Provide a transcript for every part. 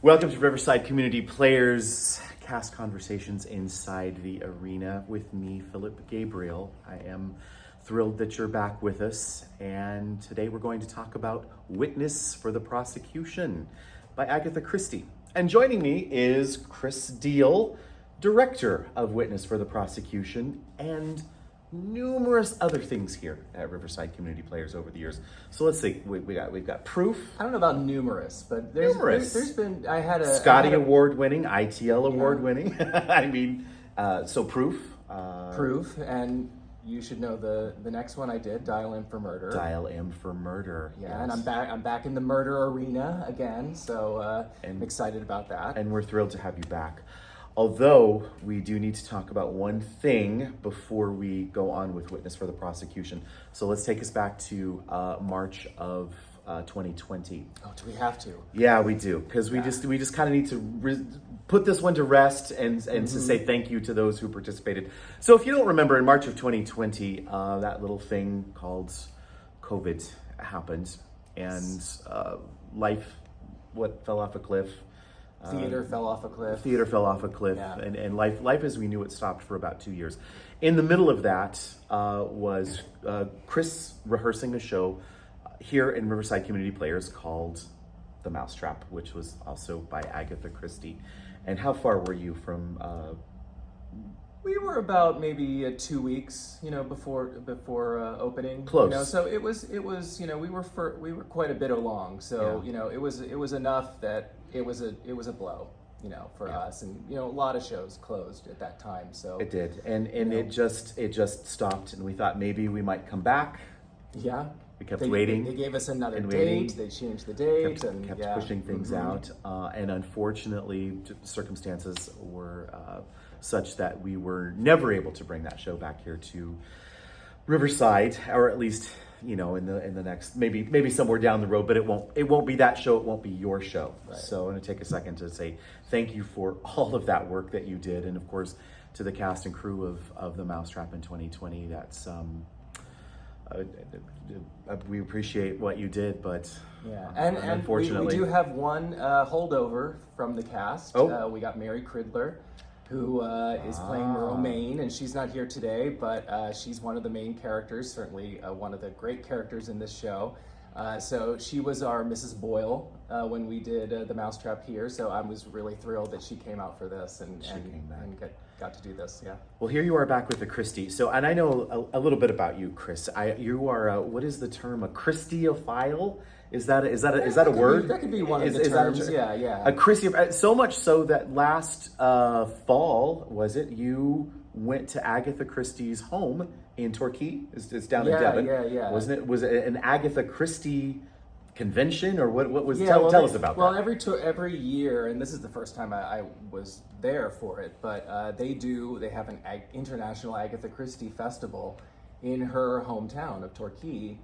Welcome to Riverside Community Players Cast Conversations Inside the Arena with me, Philip Gabriel. I am thrilled that you're back with us, and today we're going to talk about Witness for the Prosecution by Agatha Christie. And joining me is Chris Diehl, director of Witness for the Prosecution, and numerous other things here at Riverside Community Players over the years. So let's see, we've got proof. I don't know about numerous, but there's been Scotty Award winning, ITL Award winning. I mean, so proof. Proof, and you should know the next one I did, Dial M for Murder. Dial M for Murder. Yeah, yes. and I'm back in the murder arena again, so I'm excited about that. And we're thrilled to have you back. Although we do need to talk about one thing before we go on with Witness for the Prosecution. So let's take us back to March of 2020. Oh, do we have to? Yeah, we do, because we just kind of need to put this one to rest and to say thank you to those who participated. So if you don't remember, in March of 2020, that little thing called COVID happened, and life fell off a cliff. Theater fell off a cliff. Yeah. And life as we knew it stopped for about 2 years. In the middle of that was Chris rehearsing a show here in Riverside Community Players called The Mousetrap, which was also by Agatha Christie. And how far were you from? We were about maybe 2 weeks, before opening. Close. So it was, we were quite a bit along. So Yeah. it was enough that it was a blow, for us, and a lot of shows closed at that time. So It did, and it just stopped, and we thought maybe we might come back. Yeah. We kept waiting. They gave us another and date. waiting. They changed the date Kept pushing things out, and unfortunately, circumstances were such that we were never able to bring that show back here to Riverside, or at least in the next maybe somewhere down the road. But it won't be that show. It won't be your show. Right. So I'm going to take a second to say thank you for all of that work that you did, and of course to the cast and crew of The Mousetrap in 2020. That's we appreciate what you did, but and unfortunately we do have one holdover from the cast. We got Mary Cridler, who is playing Romaine, and she's not here today, but she's one of the main characters, certainly one of the great characters in this show. So she was our Mrs. Boyle when we did The Mousetrap here, so I was really thrilled that she came out for this and got to do this. Yeah. Well, here you are back with the Christie. So, and I know a little bit about you, Chris. You are what is the term? A Christieophile? Is that a word? That could be one of the terms. Yeah. A Christie. So much so that last fall, was it, you went to Agatha Christie's home in Torquay? It's down in Devon. Yeah. Wasn't it? Was it an Agatha Christie convention, or what was? Yeah, tell us about that. Well, every year, and this is the first time I was there for it, but they have an international Agatha Christie festival in her hometown of Torquay,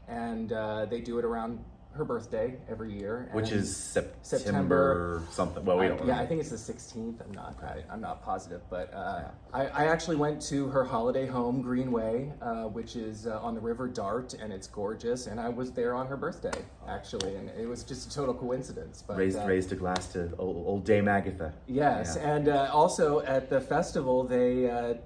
and they do it around her birthday every year, which is September something. Well, we don't remember. Yeah, I think it's the 16th. I'm not positive, but I actually went to her holiday home, Greenway, which is on the River Dart, and it's gorgeous. And I was there on her birthday, actually, and it was just a total coincidence. But raised a glass to old Dame Agatha. Yes, yeah. And also at the festival, they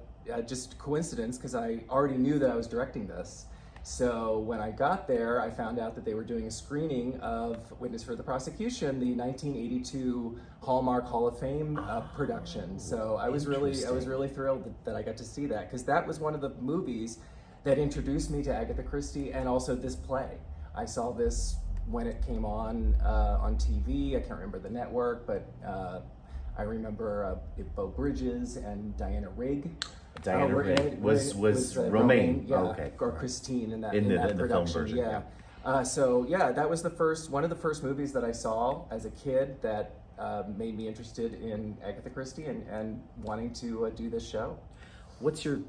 just coincidence, because I already knew that I was directing this. So when I got there, I found out that they were doing a screening of Witness for the Prosecution, the 1982 Hallmark Hall of Fame production. So I was really thrilled that I got to see that, because that was one of the movies that introduced me to Agatha Christie, and also this play. I saw this when it came on TV. I can't remember the network, but I remember Bo Bridges and Diana Rigg. Diana Rigg was Romaine. Yeah, okay. Or Christine in that in that the production. film version. Yeah. That was one of the first movies that I saw as a kid that made me interested in Agatha Christie and wanting to do this show. What's your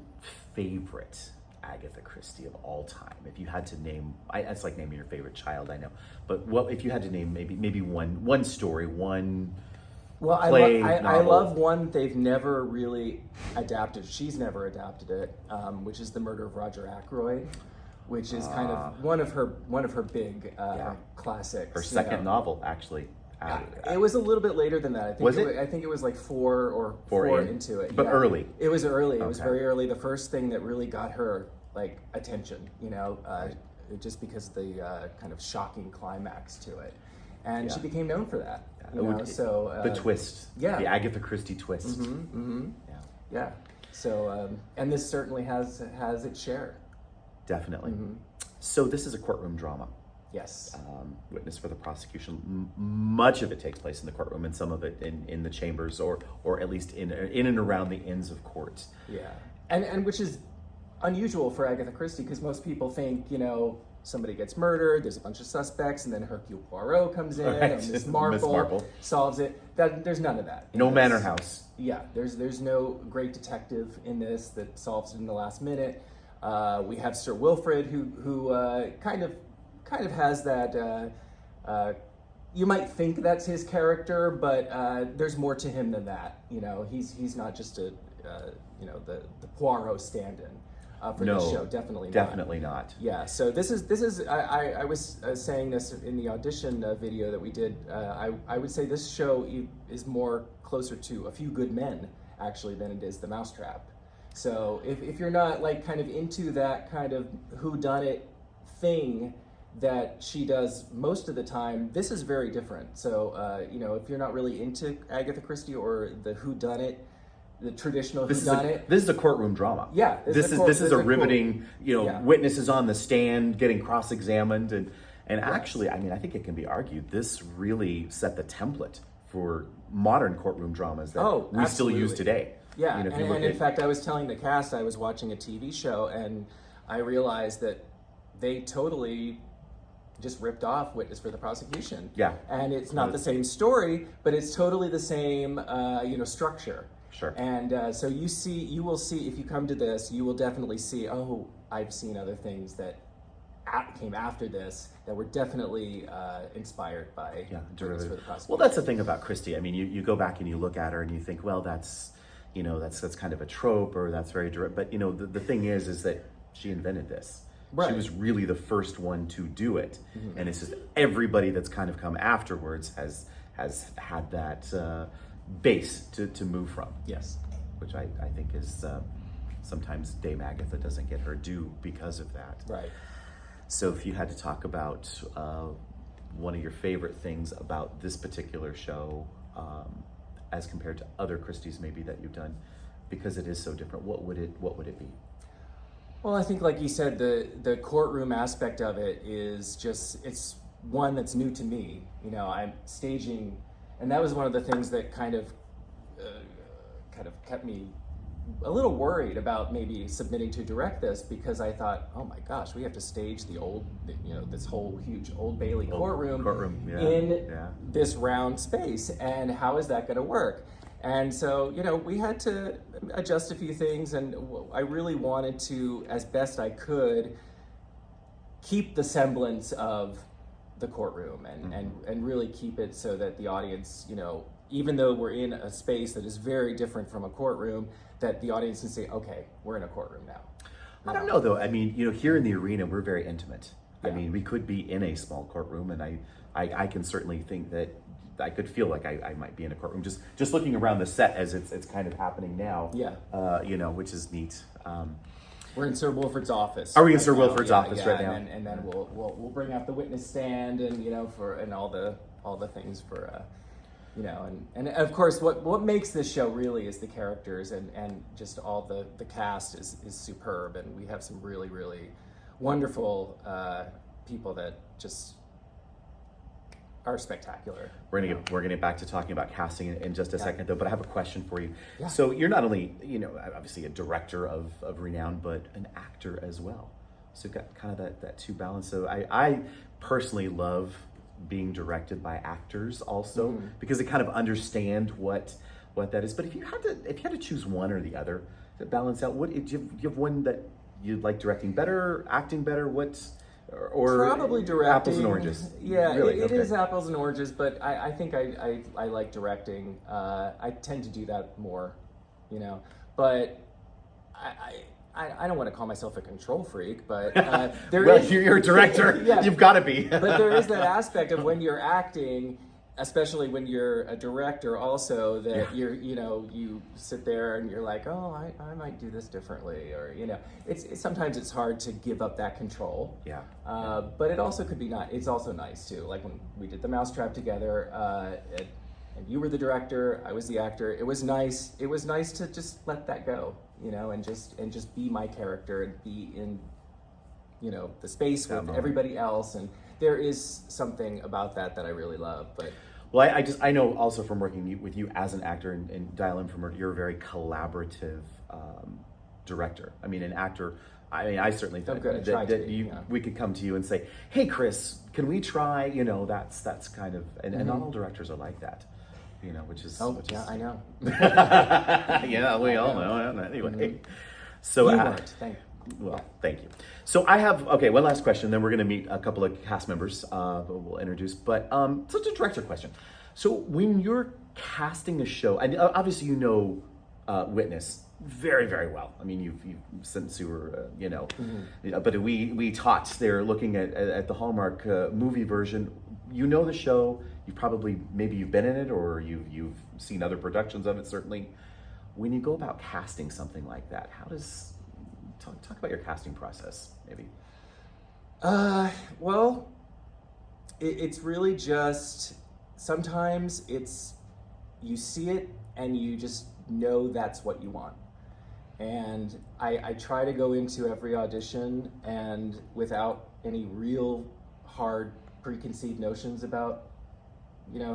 favorite Agatha Christie of all time? If you had to name, it's like naming your favorite child, I know, but if you had to name maybe one story, one. Well, I love one they've never really adapted. She's never adapted it, which is The Murder of Roger Ackroyd, which is kind of one of her big classics. Her second novel, actually. It was a little bit later than that. I think Was it? I think it was like four into it. But early. It was early. It was Okay. very early. The first thing that really got her like attention, just because of the kind of shocking climax to it, and she became known for that. So the twist, the Agatha Christie twist. Yeah. So and this certainly has its share. Definitely. So this is a courtroom drama. Yes. Witness for the prosecution. Much of it takes place in the courtroom, and some of it in the chambers, or at least in and around the inns of court. Yeah, and which is unusual for Agatha Christie, because most people think, somebody gets murdered, there's a bunch of suspects, and then Hercule Poirot comes in, Right. and Miss Marple solves it. There's none of that. No Manor House. Yeah, there's no great detective in this that solves it in the last minute. We have Sir Wilfrid, who kind of has that. You might think that's his character, but there's more to him than that. He's not just the Poirot stand-in for this show. Definitely not. Yeah. So this is. I was saying this in the audition video that we did. I would say this show is more closer to A Few Good Men actually than it is The Mousetrap. So if you're not like kind of into that kind of whodunit thing that she does most of the time, this is very different. So if you're not really into Agatha Christie or the whodunit, the traditional whodunit, this is a courtroom drama. Yeah, this is a riveting. Witnesses on the stand getting cross-examined, and actually, I think it can be argued this really set the template for modern courtroom dramas that we still use today. Yeah, and in fact, I was telling the cast I was watching a TV show, and I realized that they totally just ripped off Witness for the Prosecution. Yeah. And it's not the same story, but it's totally the same, structure. Sure. And so you will see, if you come to this, you will definitely see, I've seen other things that came after this that were definitely inspired by Witness for the Prosecution. Well, that's the thing about Christie. I mean, you go back and you look at her and you think, well, that's kind of a trope, or that's very direct. But, the thing is that she invented this. Right. She was really the first one to do it. Mm-hmm. And it's just everybody that's kind of come afterwards has had that base to move from. Yes. Which I think is sometimes Dame Agatha doesn't get her due because of that. Right. So if you had to talk about one of your favorite things about this particular show, as compared to other Christies maybe that you've done, because it is so different, what would it be? Well, I think, like you said, the courtroom aspect of it is it's one that's new to me. I'm staging, and that was one of the things that kind of kept me a little worried about maybe submitting to direct this, because I thought, oh my gosh, we have to stage this whole huge Old Bailey courtroom this round space, and how is that going to work? And so, we had to adjust a few things, and I really wanted to, as best I could, keep the semblance of the courtroom and really keep it so that the audience, even though we're in a space that is very different from a courtroom, that the audience can say, okay, we're in a courtroom now. I don't know, though. I mean, here in the arena, we're very intimate. Yeah. I mean, we could be in a small courtroom, and I can certainly think that I could feel like I might be in a courtroom just looking around the set as it's kind of happening now. Yeah. Which is neat. We're in Sir Wilfrid's office. Are we in Sir Wilfrid's office right now? And then we'll bring out the witness stand and all the things for and of course what makes this show really is the characters and just all the cast is superb, and we have some really, really wonderful people that just are spectacular. We're gonna get back to talking about casting in just a second, though. But I have a question for you. Yeah. So you're not only obviously a director of renown, but an actor as well. So you've got kind of that two balance. So I personally love being directed by actors also, because they kind of understand what that is. But if you had to choose one or the other to balance out, do you have one that you'd like directing better, acting better? Or probably directing. Apples and oranges. Yeah, really? It is apples and oranges, but I think I like directing. I tend to do that more, but I don't want to call myself a control freak, but you're a director. Yeah. You've got to be. But there is that aspect of when you're acting, especially when you're a director also, that you sit there and you're like, oh, I might do this differently, or it's sometimes it's hard to give up that control. But it also could be it's also nice too, like when we did the Mousetrap together, and you were the director, I was the actor. It was nice to just let that go, and just be my character and be in the space with everybody else. And there is something about that I really love. But well, I know also from working with you as an actor and Diehl and from you're a very collaborative director. I mean, an actor. I mean, I certainly think that we could come to you and say, "Hey, Chris, can we try?" That's kind of, and not all directors are like that. Which is I know. Yeah, we all know. Anyway, so thank you. So I have one last question. Then we're going to meet a couple of cast members. We'll introduce. But so it's a director question. So when you're casting a show, and obviously Witness very, very well. I mean, you've since you were but we talked. They're looking at the Hallmark movie version. The show. Maybe you've been in it, or you've seen other productions of it. Certainly, when you go about casting something like that, how does talk about your casting process, maybe? Well, it's really just sometimes you see it and you just know that's what you want. And I try to go into every audition and without any real hard preconceived notions about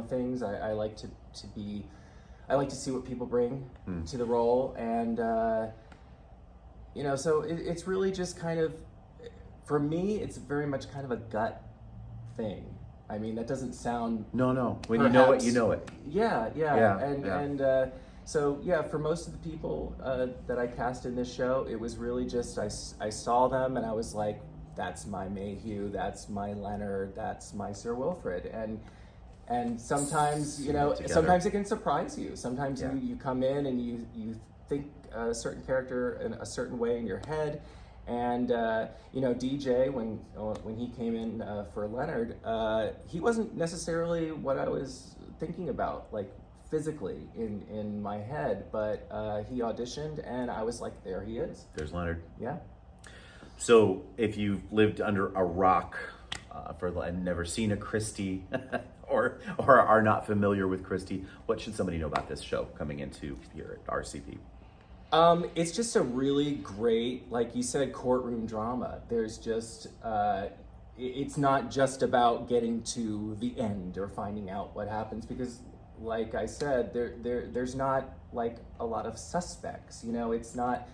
things. I like to see what people bring to the role, and so it's really just kind of, for me, it's very much kind of a gut thing. I mean, that doesn't sound no. When you know it, you know it. Yeah. So for most of the people that I cast in this show, it was really just I saw them and I was like, that's my Mayhew, that's my Leonard, that's my Sir Wilfrid, and sometimes sometimes it can surprise you. Sometimes you come in and you think a certain character in a certain way in your head, and DJ, when he came in for Leonard, he wasn't necessarily what I was thinking about, like physically in my head, but he auditioned and I was like, there he is. There's Leonard. Yeah. So if you've lived under a rock and never seen a Christie or are not familiar with Christie, what should somebody know about this show coming into here at RCP? It's just a really great, like you said, courtroom drama. There's just, it's not just about getting to the end or finding out what happens, because like I said, there's not like a lot of suspects, it's not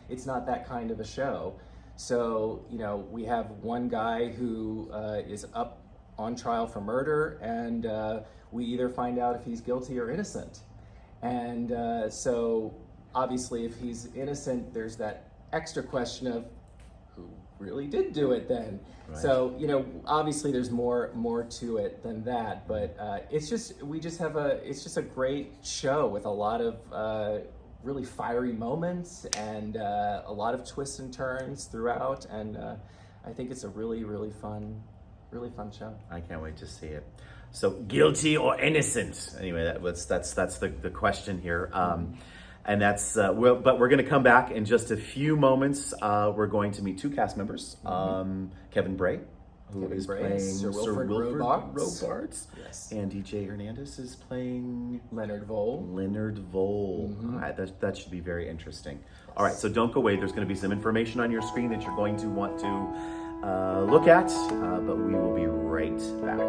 that kind of a show. So, we have one guy who is up on trial for murder, and we either find out if he's guilty or innocent. And so obviously if he's innocent, there's that extra question of who really did do it then. Right. So, obviously there's more to it than that, but it's just a great show with a lot of really fiery moments and a lot of twists and turns throughout, and I think it's a really, really fun show. I can't wait to see it. So, guilty or innocent? Anyway, that's the question here. And that's, but we're going to come back in just a few moments. We're going to meet two cast members. Kevin Bray, who is playing Sir Wilfrid Robards. Yes. And DJ Hernandez is playing Leonard Vole. All right, that should be very interesting. Yes. All right, so don't go away. There's going to be some information on your screen that you're going to want to look at, but we will be right back.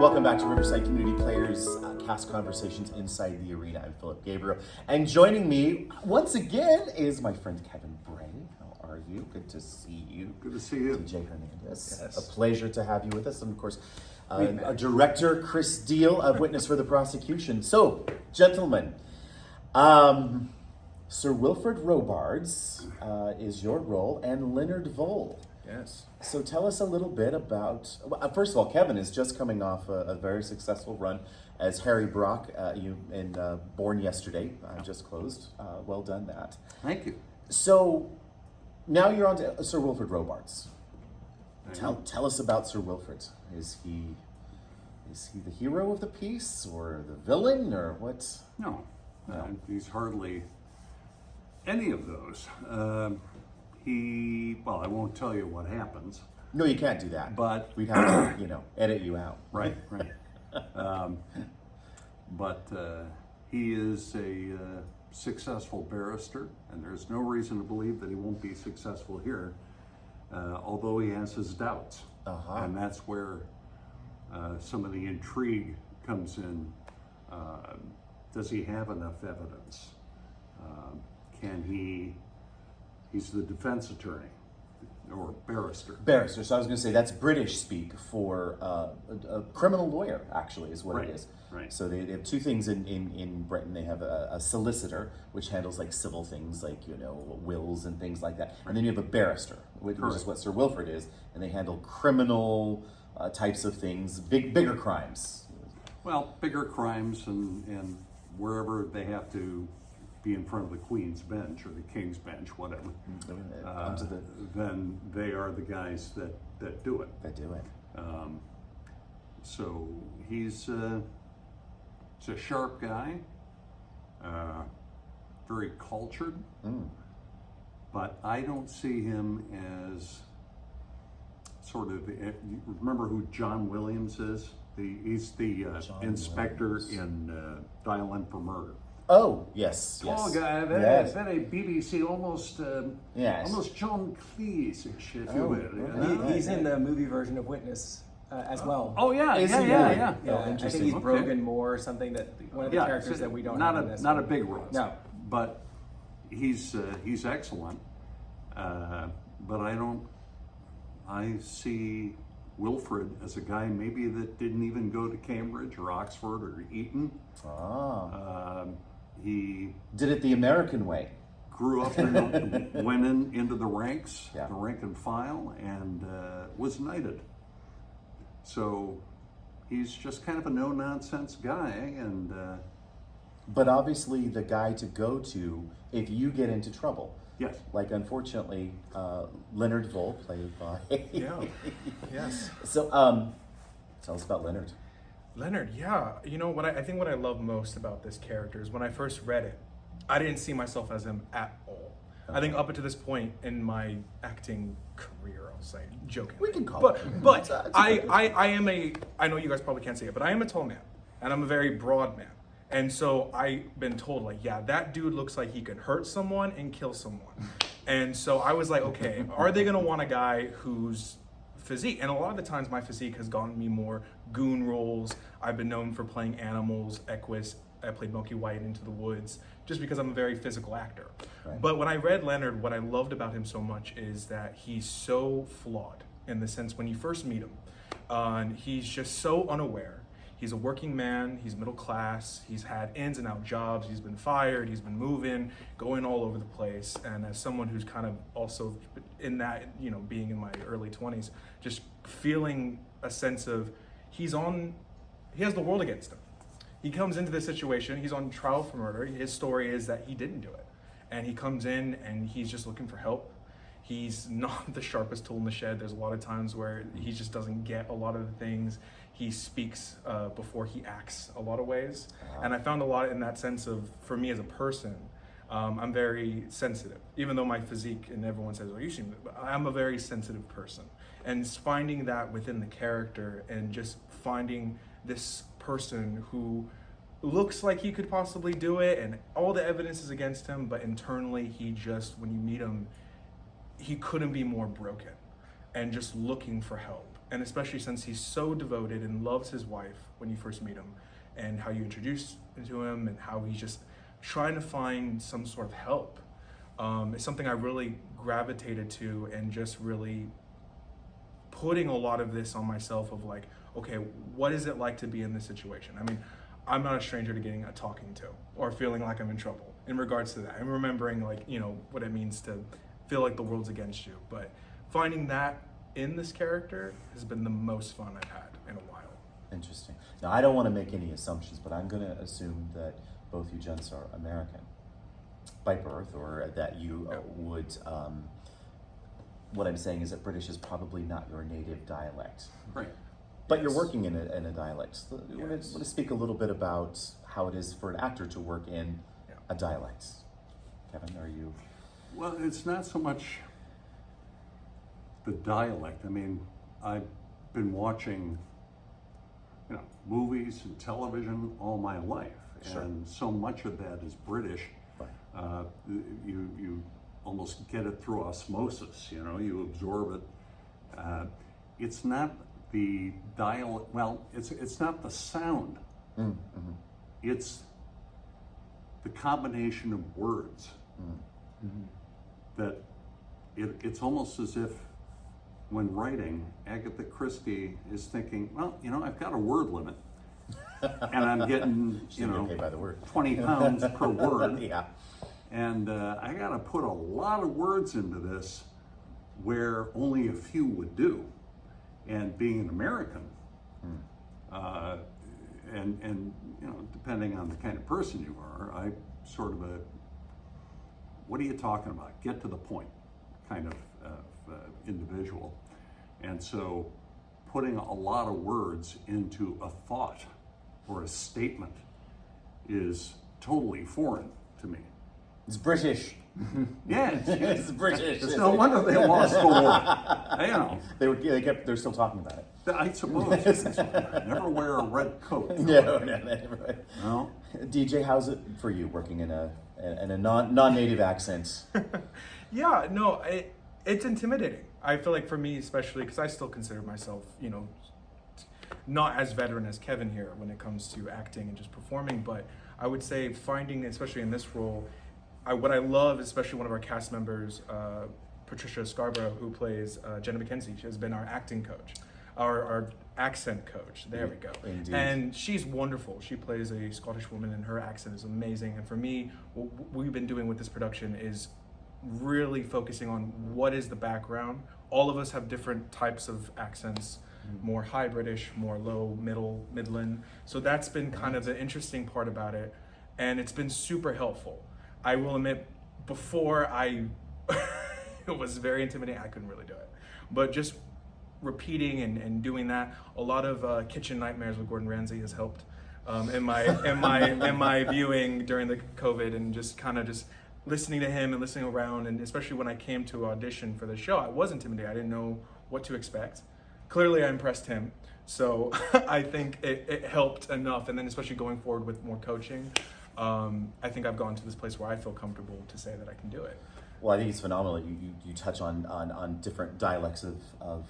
Welcome back to Riverside Community Players Cast Conversations Inside the Arena. I'm Philip Gabriel. And joining me once again is my friend Kevin Bray. How are you? Good to see you. Good to see you. DJ Hernandez. Yes. A pleasure to have you with us. And of course, Director Chris Diehl of Witness for the Prosecution. So, gentlemen, Sir Wilfrid Robards is your role, and Leonard Vole Yes. So tell us a little bit about, well, first of all, Kevin is just coming off a very successful run as Harry Brock in Born Yesterday, just closed. Well done that. Thank you. So now you're on to Sir Wilfrid Robarts. I know. Tell us about Sir Wilfrid. Is he the hero of the piece or the villain or what? No, No. he's hardly any of those. Well, I won't tell you what happens. No, you can't do that. But- we'd have to, edit you out. Right. But he is a successful barrister, and there's no reason to believe that he won't be successful here, although he has his doubts. Uh-huh. And that's where some of the intrigue comes in. Does he have enough evidence? He's the defense attorney or barrister. Barrister. So I was going to say that's British speak for a criminal lawyer. Actually, is what Right, it is. right. So they have two things in Britain. They have a solicitor, which handles like civil things, like wills and things like that, and then you have a barrister, which is Correct. what Sir Wilfrid is, and they handle criminal types of things, bigger crimes. Well, bigger crimes and wherever they have to be in front of the Queen's bench or the King's bench, whatever, then they are the guys that do it. They do it. So he's a sharp guy, very cultured, but I don't see him as sort of. You remember who John Williams is? He's the John inspector Williams. in Diehl for murder. Oh yes, Tall yes. guy, very, Yes. very BBC, almost Yes. almost John Cleese-ish, if you Oh, will. okay. He's in the movie version of Witness as well. Oh yeah, Is yeah, he yeah, really? yeah. Yeah, I think interesting. he's Okay. Brogan Moore, something that one of the characters so that we don't not have a in this not a one. big role. No. But he's excellent. But I see Wilfrid as a guy maybe that didn't even go to Cambridge or Oxford or Eton. He Did it the American way. grew up and went into the ranks, Yeah. the rank and file, and was knighted. So he's just kind of a no-nonsense guy, and But obviously the guy to go to if you get into trouble. yes, Like unfortunately, Leonard Vole, played by. Yeah. Yes. So, tell us about Leonard. Leonard, yeah. I think what I love most about this character is when I first read it, I didn't see myself as him at all. I think up until this point in my acting career, I'll say, joking. We can call but, it. But It's okay. I know you guys probably can't see it, but I am a tall man, and I'm a very broad man. And so I've been told, like, yeah, that dude looks like he could hurt someone and kill someone. And so I was like, okay, are they gonna want a guy who's physique? And a lot of the times my physique has gotten me more goon roles. I've been known for playing animals, Equus. I played Milky White in Into the Woods, just because I'm a very physical actor. Right. But when I read Leonard, what I loved about him so much is that he's so flawed in the sense when you first meet him, and he's just so unaware. He's a working man, he's middle class, he's had ins and out jobs, he's been fired, he's been moving, going all over the place. And as someone who's kind of also in that, being in my early 20s, just feeling a sense of he has the world against him. He comes into this situation, he's on trial for murder. His story is that he didn't do it. And he comes in and he's just looking for help. He's not the sharpest tool in the shed. There's a lot of times where he just doesn't get a lot of the things. He speaks before he acts a lot of ways. And I found a lot in that sense of, for me as a person, I'm very sensitive. Even though my physique, and everyone says, well, you seem, but I'm a very sensitive person. And finding that within the character and just finding this person who looks like he could possibly do it and all the evidence is against him, but internally he just, when you meet him, he couldn't be more broken and just looking for help. And especially since he's so devoted and loves his wife when you first meet him, and how you introduce to him and how he's just trying to find some sort of help. It's something I really gravitated to, and just really putting a lot of this on myself of like, okay, what is it like to be in this situation? I mean, I'm not a stranger to getting a talking to or feeling like I'm in trouble in regards to that. I'm remembering like, what it means to feel like the world's against you. But finding that in this character has been the most fun I've had in a while. Interesting. Now, I don't want to make any assumptions, but I'm going to assume that both you gents are American by birth, or that you would. What I'm saying is that British is probably not your native dialect. Right. But you're working in a dialect. So I want to speak a little bit about how it is for an actor to work in a dialect. Kevin, are you? Well, it's not so much the dialect. I mean, I've been watching, movies and television all my life, Sure. and so much of that is British. Right. You almost get it through osmosis. You absorb it. It's not the dialect. Well, it's not the sound. Mm-hmm. It's the combination of words. Mm-hmm. That it's almost as if when writing, Agatha Christie is thinking, well, I've got a word limit, and I'm getting, Okay by the word. 20 pounds per word, Yeah. and I got to put a lot of words into this where only a few would do. And being an American, and depending on the kind of person you are, I sort of what are you talking about? Get to the point kind of individual. And so putting a lot of words into a thought or a statement is totally foreign to me. It's British. Yeah, It's British. it's no wonder they lost the war. They're still talking about it. I suppose. Never wear a red coat. No. DJ, how's it for you working in a non-native accent? Yeah, no, it's intimidating. I feel like for me, especially because I still consider myself, not as veteran as Kevin here when it comes to acting and just performing, but I would say finding, especially in this role, what I love, especially one of our cast members, Patricia Scarborough, who plays Jenna McKenzie. She has been our acting coach, our accent coach. There we go. Indeed. And she's wonderful. She plays a Scottish woman, and her accent is amazing. And for me, what we've been doing with this production is really focusing on what is the background. All of us have different types of accents, more high British, more low, Midland. So that's been kind of the interesting part about it. And it's been super helpful. I will admit, before it was very intimidating. I couldn't really do it. But just repeating and doing that, a lot of Kitchen Nightmares with Gordon Ramsay has helped in my viewing during the COVID, and just kind of just listening to him and listening around, and especially when I came to audition for the show, I was intimidated. I didn't know what to expect. Clearly, I impressed him, so I think it helped enough. And then especially going forward with more coaching, I think I've gone to this place where I feel comfortable to say that I can do it. Well, I think it's phenomenal. You touch on different dialects of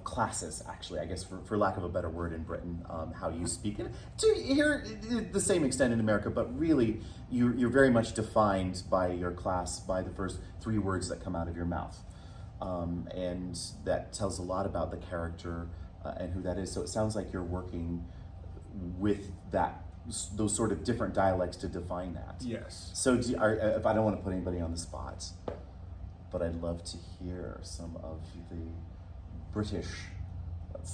classes, actually, I guess, for lack of a better word in Britain, how you speak it. To here, the same extent in America, but really, you're very much defined by your class, by the first 3 words that come out of your mouth. And that tells a lot about the character and who that is. So it sounds like you're working with those sort of different dialects to define that. Yes. So if I don't want to put anybody on the spot, but I'd love to hear some of the British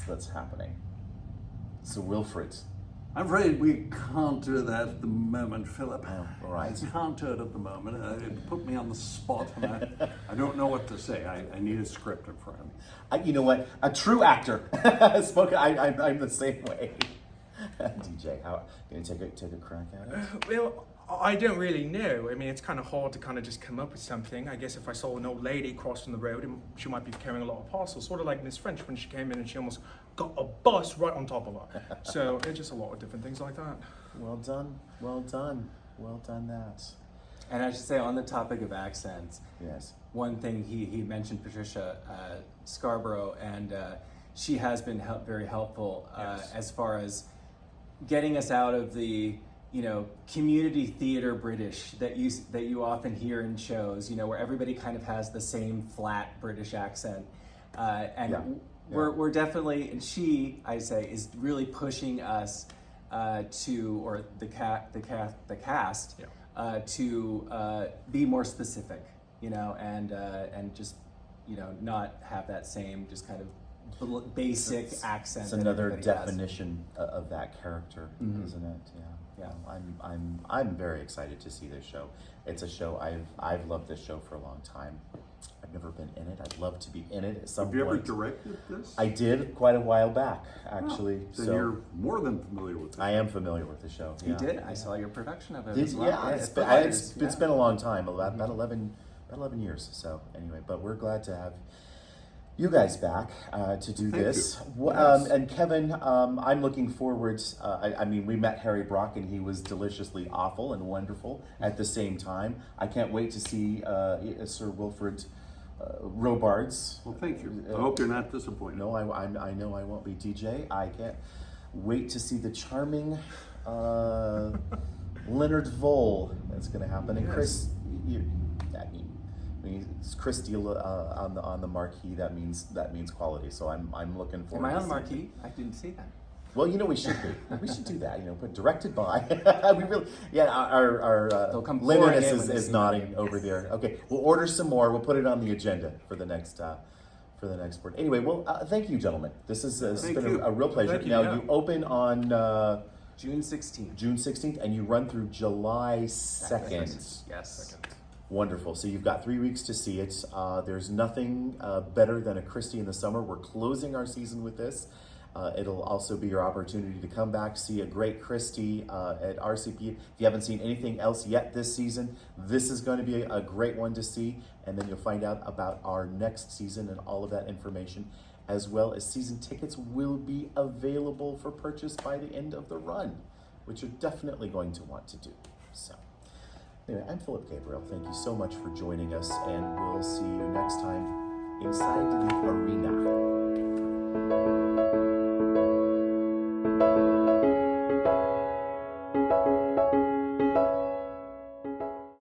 that's happening. So Wilfred. I'm afraid we can't do that at the moment, Philip. Oh, all right. I can't do it at the moment. It put me on the spot, and I don't know what to say. I need a script in front of me. You know what? A true actor. I'm the same way. DJ, how can you take a crack at it? Well, I don't really know. I mean, it's kind of hard to kind of just come up with something. I guess if I saw an old lady crossing the road, and she might be carrying a lot of parcels, sort of like Miss French when she came in and she almost got a bus right on top of her. So it's just a lot of different things like that. Well done that. And I should say, on the topic of accents, Yes. one thing he mentioned Patricia Scarborough, and she has been very helpful Yes. as far as getting us out of the community theater British that you often hear in shows, where everybody kind of has the same flat British accent, and Yeah. we're definitely, and she, I say, is really pushing us to the cast Yeah. to be more specific, and just not have that same just kind of basic accent. It's that another everybody has. definition of that character, isn't it? Yeah. I'm very excited to see this show. It's a show I've loved this show for a long time. I've never been in it. I'd love to be in it at some Have you point. ever directed this? I did quite a while back, actually. Then so you're more than familiar with it. I am familiar with the show. You did. I saw your production of it. Did, as well. yeah, it's been a long time, about 11 years. So anyway, but we're glad to have you guys back to do Thank this. you. Yes. And Kevin, I'm looking forward. I mean, we met Harry Brock, and he was deliciously awful and wonderful at the same time. I can't wait to see Sir Wilfrid Robards. Well, thank you. I hope you're not disappointed. No, I know I won't be. DJ, I can't wait to see the charming Leonard Vole. That's going to happen. And Chris, it's Christie on the marquee. That means quality. So I'm looking forward. Am I to on the seeing marquee? I didn't see that. Well, we should be. We should do that. But directed by. We really, our They'll come Linus pouring in when they is see nodding me. over there. Okay, we'll order some more. We'll put it on the agenda for the next board. Anyway, well, thank you, gentlemen. This has Thank been you. a real pleasure. Thank you, Now yeah. you open on June 16th. June 16th, and you run through July 2nd. Yes. Wonderful. So you've got 3 weeks to see it. There's nothing better than a Christie in the summer. We're closing our season with this. It'll also be your opportunity to come back, see a great Christie at RCP. If you haven't seen anything else yet this season, this is going to be a great one to see. And then you'll find out about our next season and all of that information, as well as season tickets will be available for purchase by the end of the run, which you're definitely going to want to do. So anyway, I'm Philip Gabriel. Thank you so much for joining us, and we'll see you next time inside the arena.